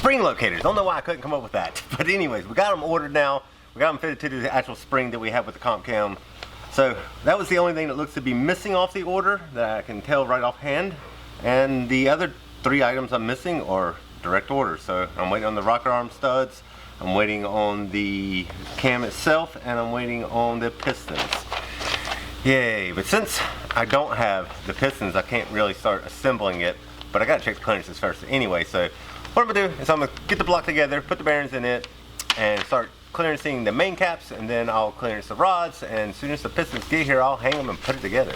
spring locators. Don't know why I couldn't come up with that. But anyways, we got them ordered now. We got them fitted to the actual spring that we have with the comp cam. So that was the only thing that looks to be missing off the order that I can tell right offhand. And the other 3 items I'm missing are direct orders. So I'm waiting on the rocker arm studs, I'm waiting on the cam itself, and I'm waiting on the pistons. Yay, but since I don't have the pistons, I can't really start assembling it, but I gotta check the clearances first anyway. So what I'm gonna do is I'm gonna get the block together, put the bearings in it, and start clearancing the main caps, and then I'll clearance the rods, and as soon as the pistons get here, I'll hang them and put it together.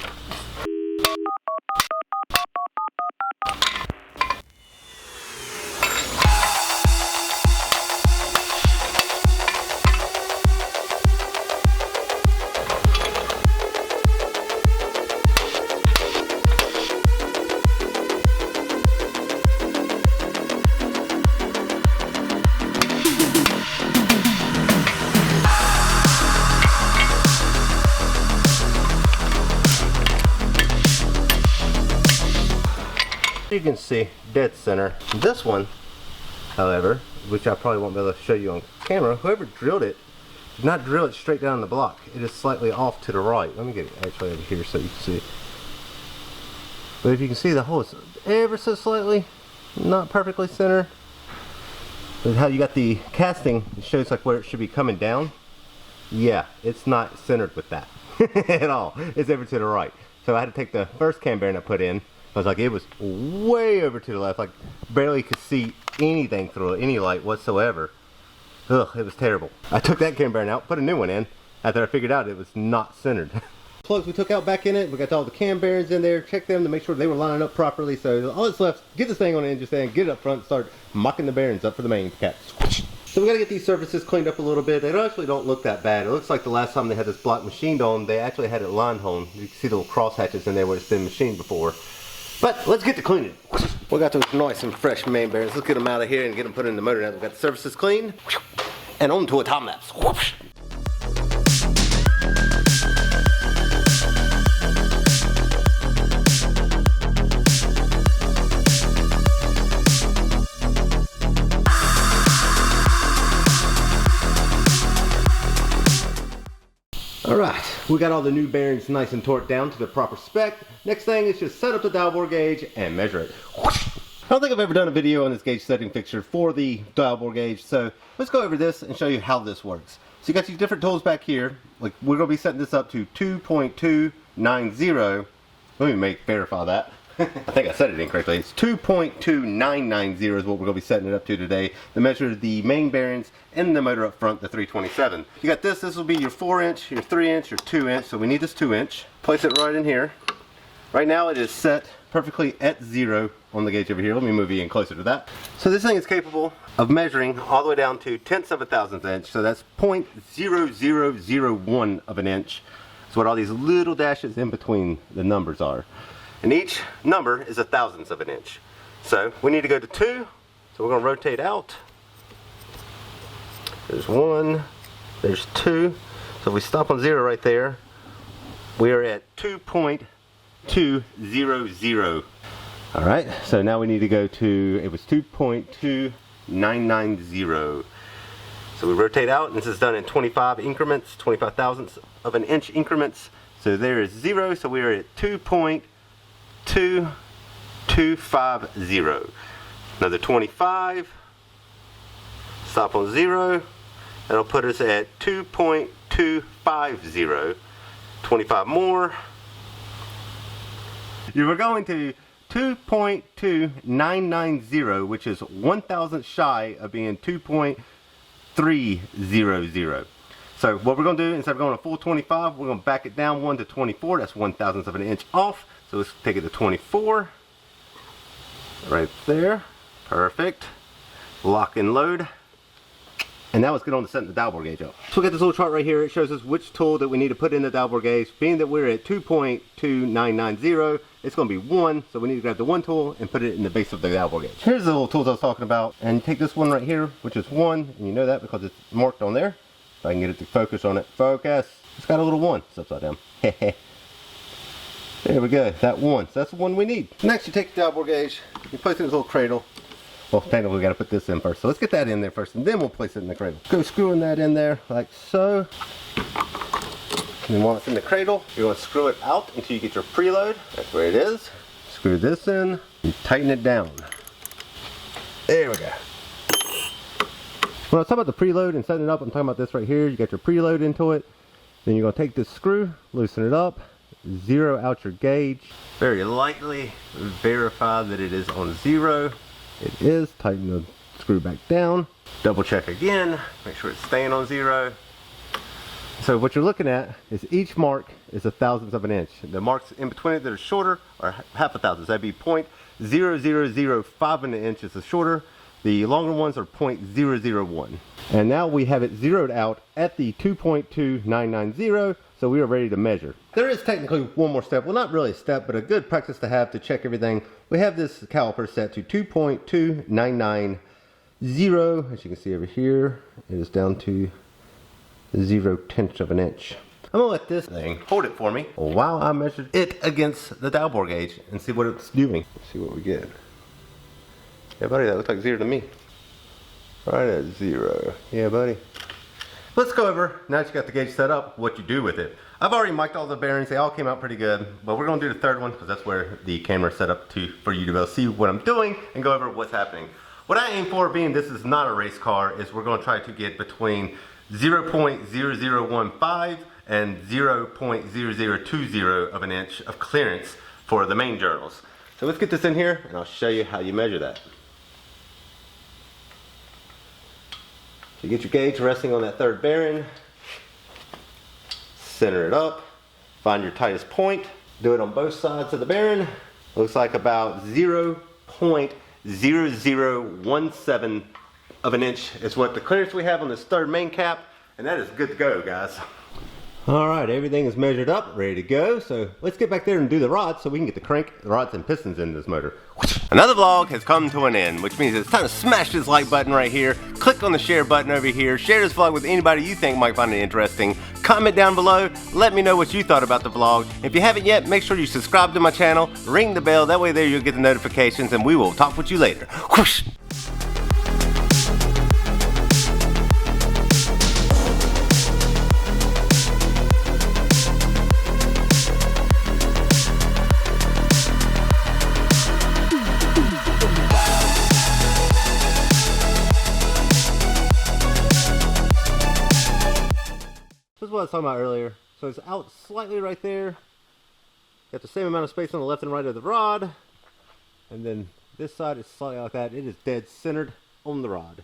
You can see dead center. This one, however, which I probably won't be able to show you on camera, whoever drilled it did not drill it straight down the block. It is slightly off to the right. Let me get it actually over here so you can see it. But if you can see, the hole is ever so slightly not perfectly centered. But how you got the casting, it shows like where it should be coming down. Yeah, it's not centered with that at all. It's ever to the right. So I had to take the first cam bearing I put in. I was like, it was way over to the left, like barely could see anything through it, any light whatsoever. Ugh, it was terrible. I took that cam bearing out, put a new one in, after I figured out it was not centered. Plugs we took out back in it, we got all the cam bearings in there, checked them to make sure they were lining up properly. So all that's left, get this thing on the engine stand, get it up front, start mocking the bearings up for the main caps. So we gotta get these surfaces cleaned up a little bit. They actually don't look that bad. It looks like the last time they had this block machined on, they actually had it line honed. You can see the little cross hatches in there where it's been machined before. But let's get to cleaning. We got those nice and fresh main bearings. Let's get them out of here and get them put in the motor now. We've got the surfaces clean and on to a time lapse. Alright, we got all the new bearings nice and torqued down to the proper spec. Next thing is just set up the dial bore gauge and measure it. I don't think I've ever done a video on this gauge setting fixture for the dial bore gauge, so let's go over this and show you how this works. So you got these different tools back here. Like, we're going to be setting this up to 2.290. Let me verify that. I think I said it incorrectly. It's 2.2990 is what we're going to be setting it up to today to measure the main bearings and the motor up front, the 327. You got this will be your 4-inch, your 3-inch, your 2-inch, so we need this 2-inch. Place it right in here. Right now it is set perfectly at 0 on the gauge over here. Let me move you in closer to that. So this thing is capable of measuring all the way down to 1/10 of a thousandth inch, so that's 0.0001 of an inch. That's what all these little dashes in between the numbers are. And each number is 1/1000th of an inch. So we need to go to 2. So we're going to rotate out. There's 1. There's 2. So if we stop on 0 right there, we are at 2.200. Alright, so now we need to go to, it was 2.2990. So we rotate out, and this is done in 25 increments, 25 thousandths of an inch increments. So there is 0, so we are at 2.2250. Another 25, stop on 0, that'll put us at 2.250. 25 more. You were going to 2.2990, which is 1,000th shy of being 2.300. So what we're going to do, instead of going to full 25, we're going to back it down 1 to 24. That's 1,000th of an inch off. So let's take it to 24. Right there. Perfect. Lock and load. And now let's get on to setting the dial bore gauge up. So we got this little chart right here. It shows us which tool that we need to put in the dial bore gauge. Being that we're at 2.2990, it's going to be 1. So we need to grab the 1 tool and put it in the base of the dial bore gauge. Here's the little tools I was talking about. And you take this one right here, which is 1. And you know that because it's marked on there. If I can get it to focus on it. Focus. It's got a little 1. It's upside down. There we go. That 1. So that's the one we need. Next, you take the dial bore gauge. You place it in this little cradle. Well, technically we got to put this in first. So let's get that in there first, and then we'll place it in the cradle. Go screwing that in there like so. And then while it's in the cradle, you're going to screw it out until you get your preload. That's where it is. Screw this in and tighten it down. There we go. When I was talking about the preload and setting it up, I'm talking about this right here. You got your preload into it. Then you're going to take this screw, loosen it up, zero out your gauge. Very lightly verify that it is on 0. It is. Tighten the screw back down. Double check again. Make sure it's staying on 0. So what you're looking at is each mark is a thousandth of an inch. The marks in between it that are shorter are half a thousandth. That'd be 0.0005 of an inch is the shorter. The longer ones are 0.001. And now we have it zeroed out at the 2.2990, so we are ready to measure. There is technically one more step. Well, not really a step, but a good practice to have to check everything. We have this caliper set to 2.2990. As you can see over here, it is down to 0.1 of an inch. I'm gonna let this thing hold it for me while I measure it against the dial bore gauge and see what it's doing. Let's see what we get. Yeah, buddy, that looks like 0 to me. Right at 0. Yeah, buddy. Let's go over, now that you got the gauge set up, what you do with it. I've already mic'd all the bearings. They all came out pretty good, but we're gonna do the third one because that's where the camera's set up for you to be able to see what I'm doing and go over what's happening. What I aim for, being this is not a race car, is we're gonna try to get between 0.0015 and 0.0020 of an inch of clearance for the main journals. So let's get this in here and I'll show you how you measure that. So you get your gauge resting on that third bearing, center it up, find your tightest point, do it on both sides of the bearing. Looks like about 0.0017 of an inch is what the clearance we have on this third main cap, and that is good to go, guys. Alright, everything is measured up, ready to go, so let's get back there and do the rods so we can get the crank, the rods and pistons into this motor. Another vlog has come to an end, which means it's time to smash this like button right here, click on the share button over here, share this vlog with anybody you think might find it interesting, comment down below, let me know what you thought about the vlog. If you haven't yet, make sure you subscribe to my channel, ring the bell, that way there you'll get the notifications, and we will talk with you later. Whoosh! This is what I was talking about earlier. So it's out slightly right there. Got the same amount of space on the left and right of the rod. And then this side is slightly like that. It is dead centered on the rod.